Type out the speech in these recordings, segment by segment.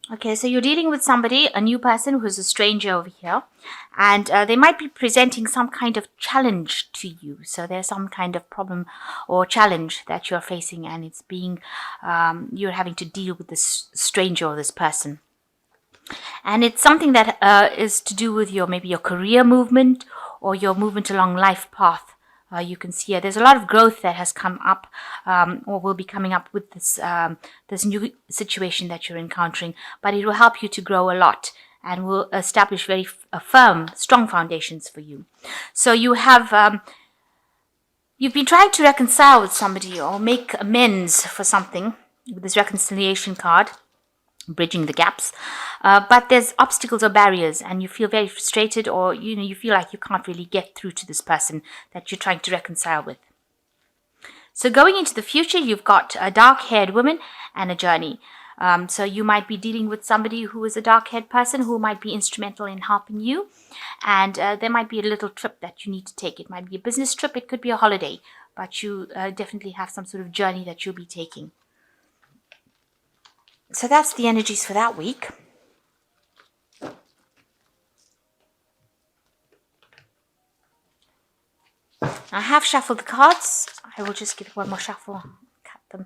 Okay, so you're dealing with somebody, a new person who's a stranger over here, and they might be presenting some kind of challenge to you. So there's some kind of problem or challenge that you're facing, and it's being, you're having to deal with this stranger or this person. And it's something that is to do with your maybe your career movement or your movement along life path. You can see there's a lot of growth that has come up or will be coming up with this new situation that you're encountering, but it will help you to grow a lot and will establish very firm, strong foundations for you. So you've been trying to reconcile with somebody or make amends for something with this reconciliation card, bridging the gaps, but there's obstacles or barriers and you feel very frustrated, or you feel like you can't really get through to this person that you're trying to reconcile with. So going into the future, you've got a dark-haired woman and a journey. So you might be dealing with somebody who is a dark-haired person who might be instrumental in helping you, and there might be a little trip that you need to take. It might be a business trip, it could be a holiday, but you definitely have some sort of journey that you'll be taking. So that's the energies for that week. I have shuffled the cards. I will just give it one more shuffle, cut them.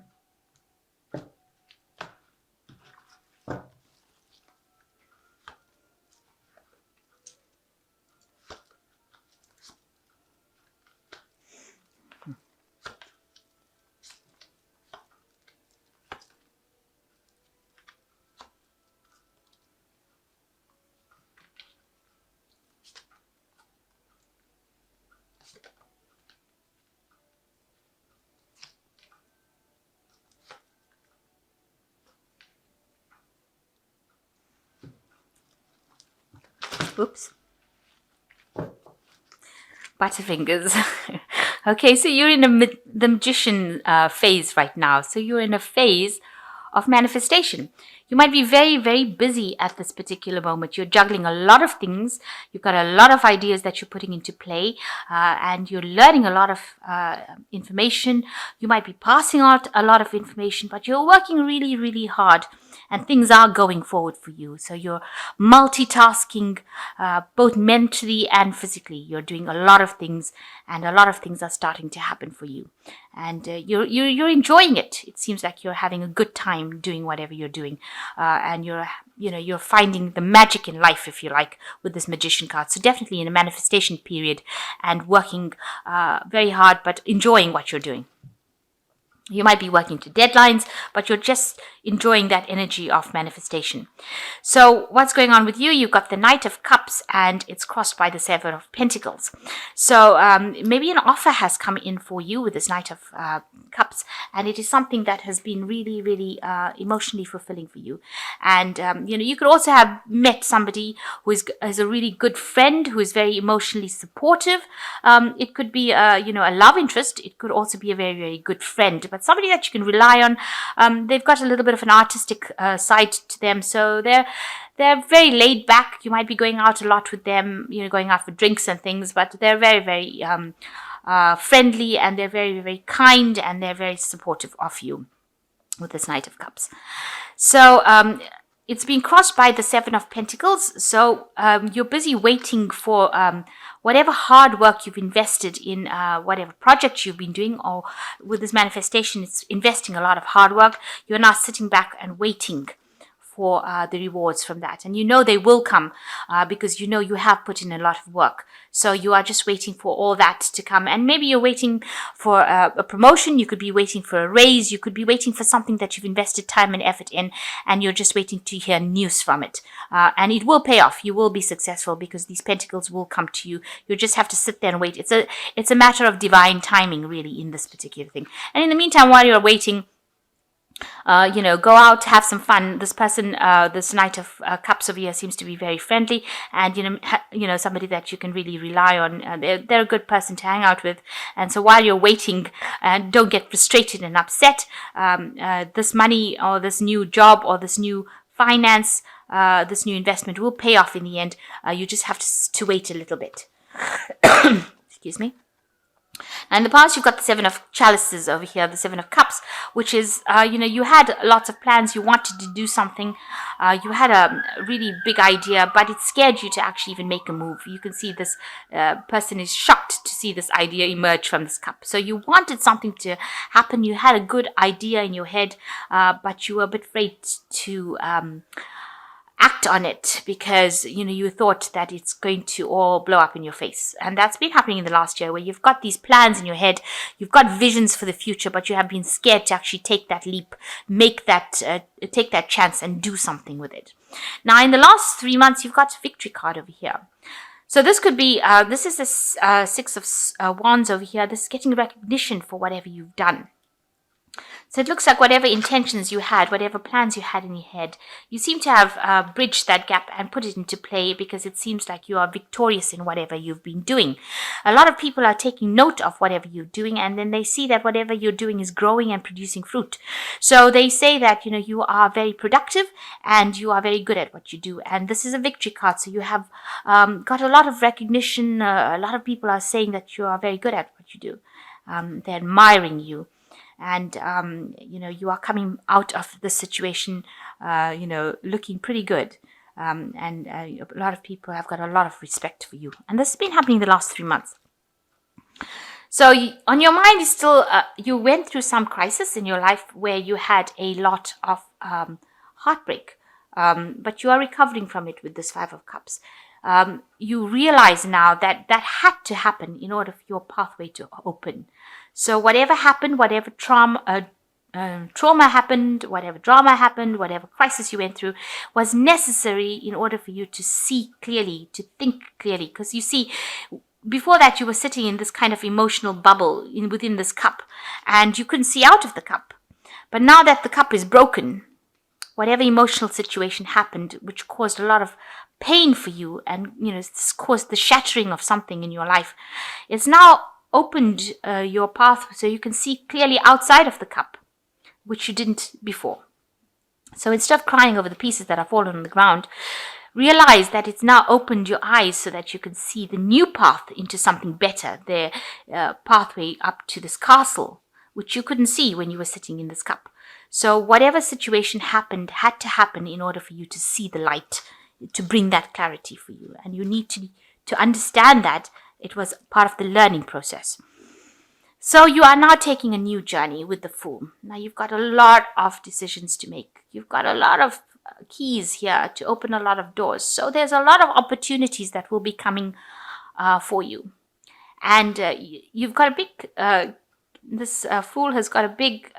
Oops. Butterfingers. Okay, so you're in the magician phase right now. So you're in a phase of manifestation. You might be very, very busy at this particular moment. You're juggling a lot of things. You've got a lot of ideas that you're putting into play, and you're learning a lot of information. You might be passing out a lot of information, but you're working really, really hard, and things are going forward for you. So you're multitasking, both mentally and physically. You're doing a lot of things, and a lot of things are starting to happen for you. And you're enjoying it. It seems like you're having a good time doing whatever you're doing, and you're finding the magic in life, if you like, with this magician card. So definitely in a manifestation period and working very hard, but enjoying what you're doing. You might be working to deadlines, but you're just enjoying that energy of manifestation. So what's going on with you? You've got the Knight of Cups and it's crossed by the Seven of Pentacles. So maybe an offer has come in for you with this Knight of Cups, and it is something that has been really, really emotionally fulfilling for you. And, you could also have met somebody who is a really good friend, who is very emotionally supportive. It could be, a love interest. It could also be a very, very good friend, but somebody that you can rely on. They've got a little bit of an artistic side to them, so they're very laid back. You might be going out a lot with them, going out for drinks and things, but they're very, very friendly, and they're very, very kind, and they're very supportive of you with this Knight of Cups. So it's been crossed by the Seven of Pentacles. So you're busy waiting for whatever hard work you've invested in whatever project you've been doing, or with this manifestation, it's investing a lot of hard work. You're now sitting back and waiting for the rewards from that. And they will come because you have put in a lot of work. So you are just waiting for all that to come. And maybe you're waiting for a promotion. You could be waiting for a raise. You could be waiting for something that you've invested time and effort in, and you're just waiting to hear news from it. And it will pay off. You will be successful because these pentacles will come to you. You just have to sit there and wait. It's a matter of divine timing, really, in this particular thing. And in the meantime, while you're waiting, go out, have some fun. This person, this Knight of Cups over here, seems to be very friendly, and somebody that you can really rely on. They're a good person to hang out with. And so while you're waiting, don't get frustrated and upset. This money, or this new job, or this new finance, this new investment will pay off in the end. You just have to wait a little bit. Excuse me. Now, in the past, you've got the Seven of Chalices over here, the Seven of Cups, which is, you had lots of plans. You wanted to do something. You had a really big idea, but it scared you to actually even make a move. You can see this person is shocked to see this idea emerge from this cup. So you wanted something to happen. You had a good idea in your head, but you were a bit afraid to act on it because you thought that it's going to all blow up in your face. And that's been happening in the last year, where you've got these plans in your head, you've got visions for the future, but you have been scared to actually take that leap, take that chance and do something with it. Now, in the last 3 months, you've got a victory card over here. So this could be, this is the Six of Wands over here. This is getting recognition for whatever you've done. So it looks like whatever intentions you had, whatever plans you had in your head, you seem to have bridged that gap and put it into play, because it seems like you are victorious in whatever you've been doing. A lot of people are taking note of whatever you're doing, and then they see that whatever you're doing is growing and producing fruit. So they say that, you are very productive and you are very good at what you do. And this is a victory card. So you have got a lot of recognition. A lot of people are saying that you are very good at what you do. They're admiring you. And, you are coming out of the situation, looking pretty good. And a lot of people have got a lot of respect for you. And this has been happening the last 3 months. So on your mind is still, you went through some crisis in your life where you had a lot of heartbreak. But you are recovering from it with this Five of Cups. You realize now that had to happen in order for your pathway to open. So whatever happened, whatever trauma happened, whatever drama happened, whatever crisis you went through, was necessary in order for you to see clearly, to think clearly. Because you see, before that you were sitting in this kind of emotional bubble within this cup, and you couldn't see out of the cup. But now that the cup is broken, whatever emotional situation happened, which caused a lot of pain for you, and this caused the shattering of something in your life, it's now opened your path so you can see clearly outside of the cup, which you didn't before. So instead of crying over the pieces that have fallen on the ground, realize that it's now opened your eyes so that you can see the new path into something better, the pathway up to this castle, which you couldn't see when you were sitting in this cup. So whatever situation happened had to happen in order for you to see the light, to bring that clarity for you. And you need to understand that it was part of the learning process. So you are now taking a new journey with the Fool. Now you've got a lot of decisions to make. You've got a lot of keys here to open a lot of doors. So there's a lot of opportunities that will be coming for you. And you've got a big, this Fool has got a big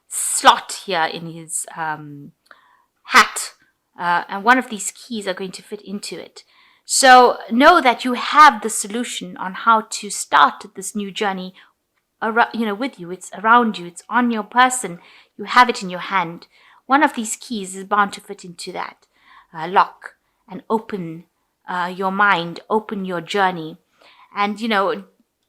slot here in his hat. And one of these keys are going to fit into it. So know that you have the solution on how to start this new journey, with you. It's around you. It's on your person. You have it in your hand. One of these keys is bound to fit into that lock and open your mind, open your journey. And,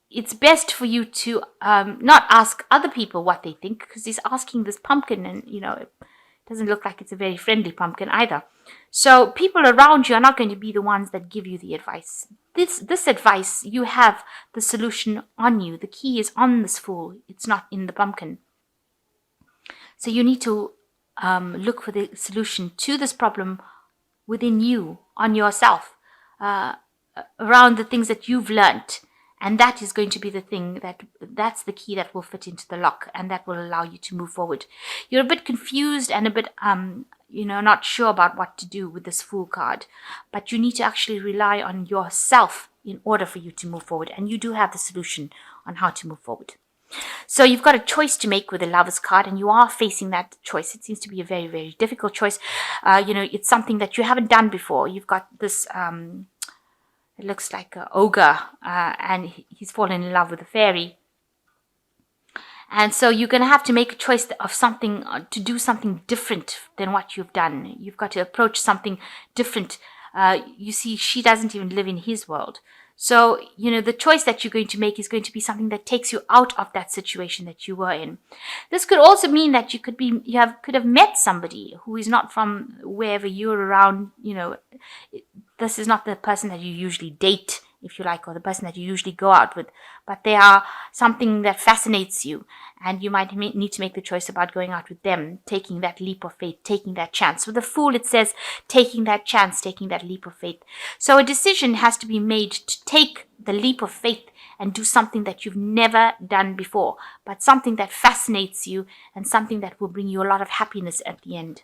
it's best for you to not ask other people what they think, because he's asking this pumpkin, and, it doesn't look like it's a very friendly pumpkin either. So people around you are not going to be the ones that give you the advice. This advice, you have the solution on you. The key is on this Fool. It's not in the pumpkin. So you need to look for the solution to this problem within you, on yourself, around the things that you've learnt. And that is going to be the thing that's the key that will fit into the lock, and that will allow you to move forward. You're a bit confused and a bit, not sure about what to do with this Fool card, but you need to actually rely on yourself in order for you to move forward. And you do have the solution on how to move forward. So you've got a choice to make with the Lover's card, and you are facing that choice. It seems to be a very, very difficult choice. It's something that you haven't done before. You've got this, it looks like an ogre, and he's fallen in love with a fairy. And so you're going to have to make a choice of something, to do something different than what you've done. You've got to approach something different. You see, she doesn't even live in his world. So, the choice that you're going to make is going to be something that takes you out of that situation that you were in. This could also mean that you could have met somebody who is not from wherever you're around. This is not the person that you usually date if you like, or the person that you usually go out with, but they are something that fascinates you, and you might need to make the choice about going out with them, taking that leap of faith, taking that chance. With the Fool, it says taking that chance, taking that leap of faith. So a decision has to be made to take the leap of faith and do something that you've never done before, but something that fascinates you and something that will bring you a lot of happiness at the end.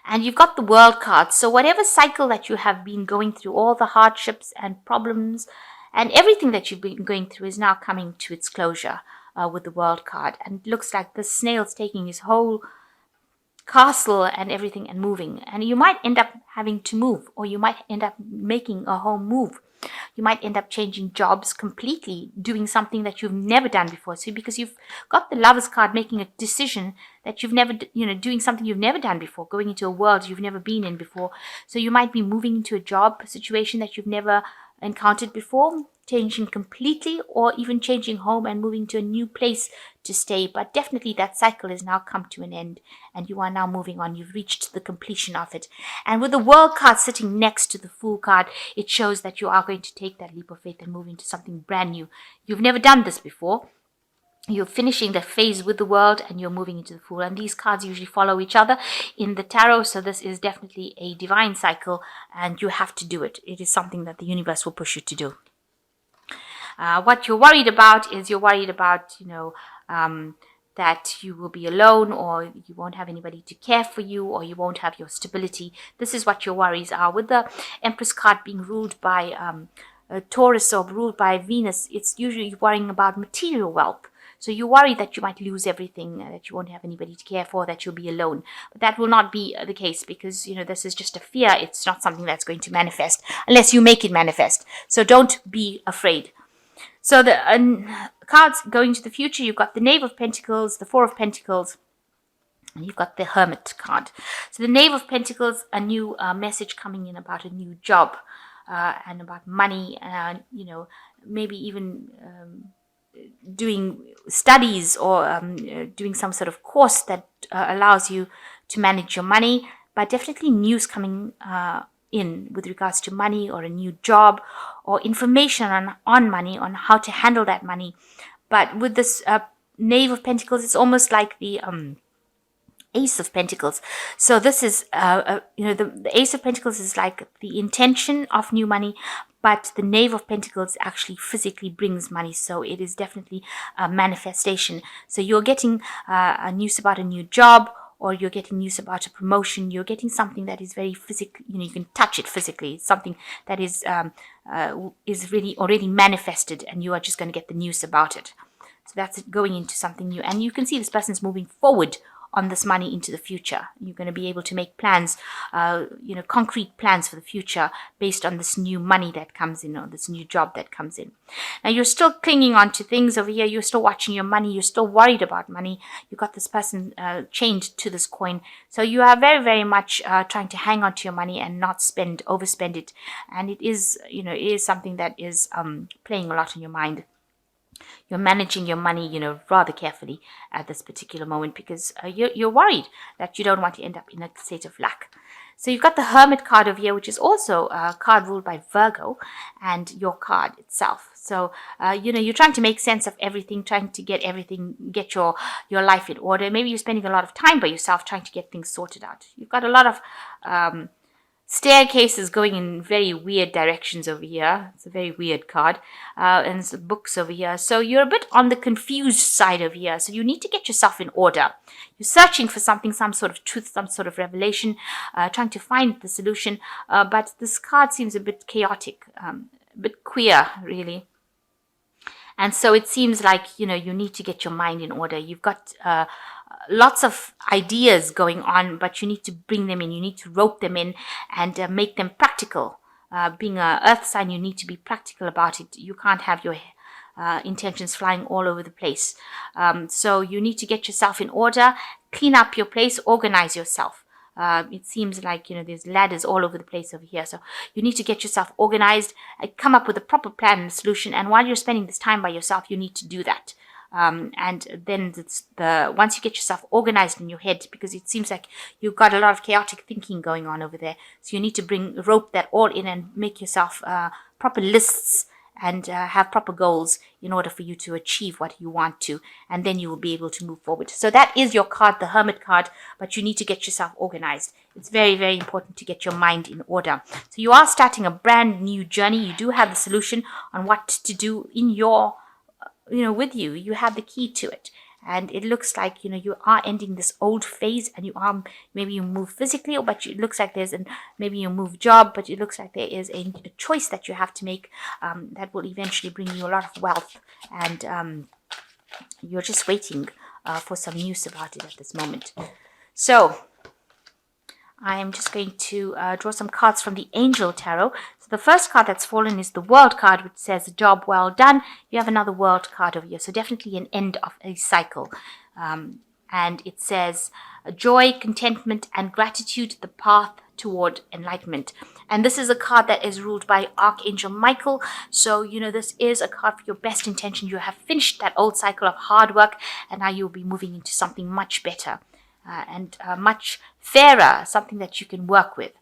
And you've got the World card. So whatever cycle that you have been going through, all the hardships and problems and everything that you've been going through is now coming to its closure with the World card. And it looks like the snail's taking his whole castle and everything and moving. And you might end up having to move, or you might end up making a home move. You might end up changing jobs completely, doing something that you've never done before. So because you've got the Lovers card, making a decision that you've never, doing something you've never done before, going into a world you've never been in before. So you might be moving into a job situation that you've never encountered before, changing completely, or even changing home and moving to a new place to stay. But definitely that cycle has now come to an end, and you are now moving on. You've reached the completion of it. And with the World card sitting next to the Fool card, it shows that you are going to take that leap of faith and move into something brand new. You've never done this before. You're finishing the phase with the World and you're moving into the Fool. And these cards usually follow each other in the tarot. So this is definitely a divine cycle, and you have to do it. It is something that the universe will push you to do. What you're worried about is that you will be alone, or you won't have anybody to care for you, or you won't have your stability. This is what your worries are. With the Empress card being ruled by Taurus or ruled by Venus, it's usually worrying about material wealth. So you worry that you might lose everything, that you won't have anybody to care for, that you'll be alone. But that will not be the case, because, this is just a fear. It's not something that's going to manifest unless you make it manifest. So don't be afraid. So the cards going to the future, you've got the Knave of Pentacles, the Four of Pentacles, and you've got the Hermit card. So the Knave of Pentacles, a new message coming in about a new job and about money, and, maybe even doing studies or doing some sort of course that allows you to manage your money. But definitely news coming in with regards to money, or a new job, or information on money, on how to handle that money. But with this Knave of Pentacles, it's almost like the Ace of Pentacles. So this is, the Ace of Pentacles is like the intention of new money, but the Knave of Pentacles actually physically brings money. So it is definitely a manifestation. So you're getting a news about a new job, or you're getting news about a promotion. You're getting something that is very physical. You can touch it physically. It's something that is really already manifested, and you are just going to get the news about it. So that's it, going into something new. And you can see this person's moving forward on this money into the future. You're going to be able to make plans, concrete plans for the future based on this new money that comes in, or this new job that comes in. Now you're still clinging on to things over here. You're still watching your money. You're still worried about money. You've got this person chained to this coin. So you are very, very much trying to hang on to your money and not overspend it. And it is something that is playing a lot in your mind. You're managing your money, rather carefully at this particular moment, because you're worried that you don't want to end up in a state of lack. So you've got the Hermit card over here, which is also a card ruled by Virgo, and your card itself. So, you're trying to make sense of everything, trying to get your life in order. Maybe you're spending a lot of time by yourself trying to get things sorted out. You've got a lot of staircases going in very weird directions over here. It's a very weird card. And some books over here. So you're a bit on the confused side over here. So you need to get yourself in order. You're searching for something, some sort of truth, some sort of revelation, trying to find the solution. But this card seems a bit chaotic, a bit queer, really. And so it seems like, you need to get your mind in order. You've got lots of ideas going on, but you need to bring them in. You need to rope them in and make them practical. Being an earth sign, you need to be practical about it. You can't have your intentions flying all over the place. So you need to get yourself in order, clean up your place, organize yourself. It seems like, there's ladders all over the place over here. So you need to get yourself organized, come up with a proper plan and solution. And while you're spending this time by yourself, you need to do that. And then once you get yourself organized in your head, because it seems like you've got a lot of chaotic thinking going on over there, so you need to rope that all in and make yourself proper lists and have proper goals in order for you to achieve what you want to, and then you will be able to move forward. So that is your card, the Hermit card, but you need to get yourself organized. It's very, very important to get your mind in order. So you are starting a brand new journey. You do have the solution on what to do in your, with you. You have the key to it. And it looks like, you are ending this old phase, and maybe you move physically, but it looks like maybe you move job, but it looks like there is a choice that you have to make that will eventually bring you a lot of wealth. And you're just waiting for some news about it at this moment. So I am just going to draw some cards from the Angel Tarot. So the first card that's fallen is the World card, which says job well done. You have another World card over here. So definitely an end of a cycle. And it says joy, contentment, and gratitude, the path toward enlightenment. And this is a card that is ruled by Archangel Michael. So, this is a card for your best intention. You have finished that old cycle of hard work, and now you'll be moving into something much better. And much fairer, something that you can work with.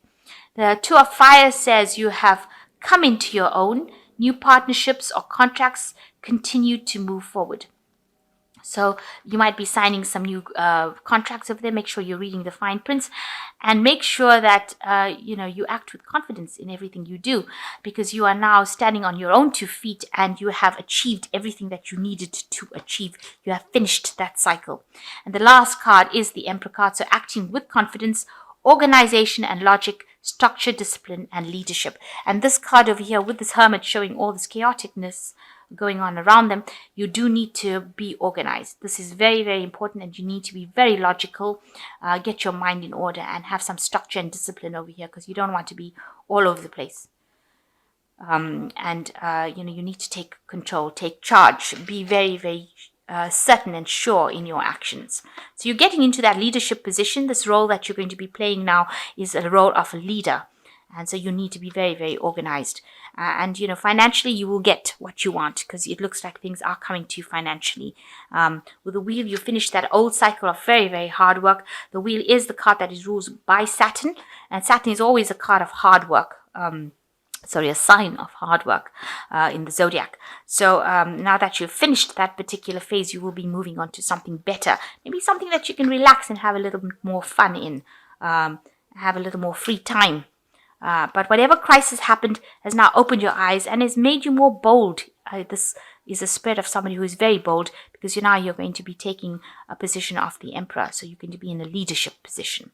The Two of Fire says you have come into your own. New partnerships or contracts continue to move forward. So you might be signing some new contracts over there. Make sure you're reading the fine prints, and make sure that you act with confidence in everything you do, because you are now standing on your own 2 feet and you have achieved everything that you needed to achieve. You have finished that cycle. And the last card is the Emperor card. So acting with confidence, organization and logic, structure, discipline, and leadership. And this card over here with this Hermit showing all this chaoticness going on around them, you do need to be organized. This is very, very important, and you need to be very logical, get your mind in order, and have some structure and discipline over here, because you don't want to be all over the place. You need to take control, take charge, be very, very certain and sure in your actions. So you're getting into that leadership position. This role that you're going to be playing now is a role of a leader. And so you need to be very, very organized. Financially, you will get what you want, because it looks like things are coming to you financially. With the Wheel, you finish that old cycle of very, very hard work. The Wheel is the card that is ruled by Saturn. And Saturn is always a card of hard work. A sign of hard work in the zodiac. So now that you've finished that particular phase, you will be moving on to something better. Maybe something that you can relax and have a little bit more fun in, have a little more free time. But whatever crisis happened has now opened your eyes and has made you more bold. This is a spirit of somebody who is very bold, because you're going to be taking a position of the Emperor. So you're going to be in a leadership position.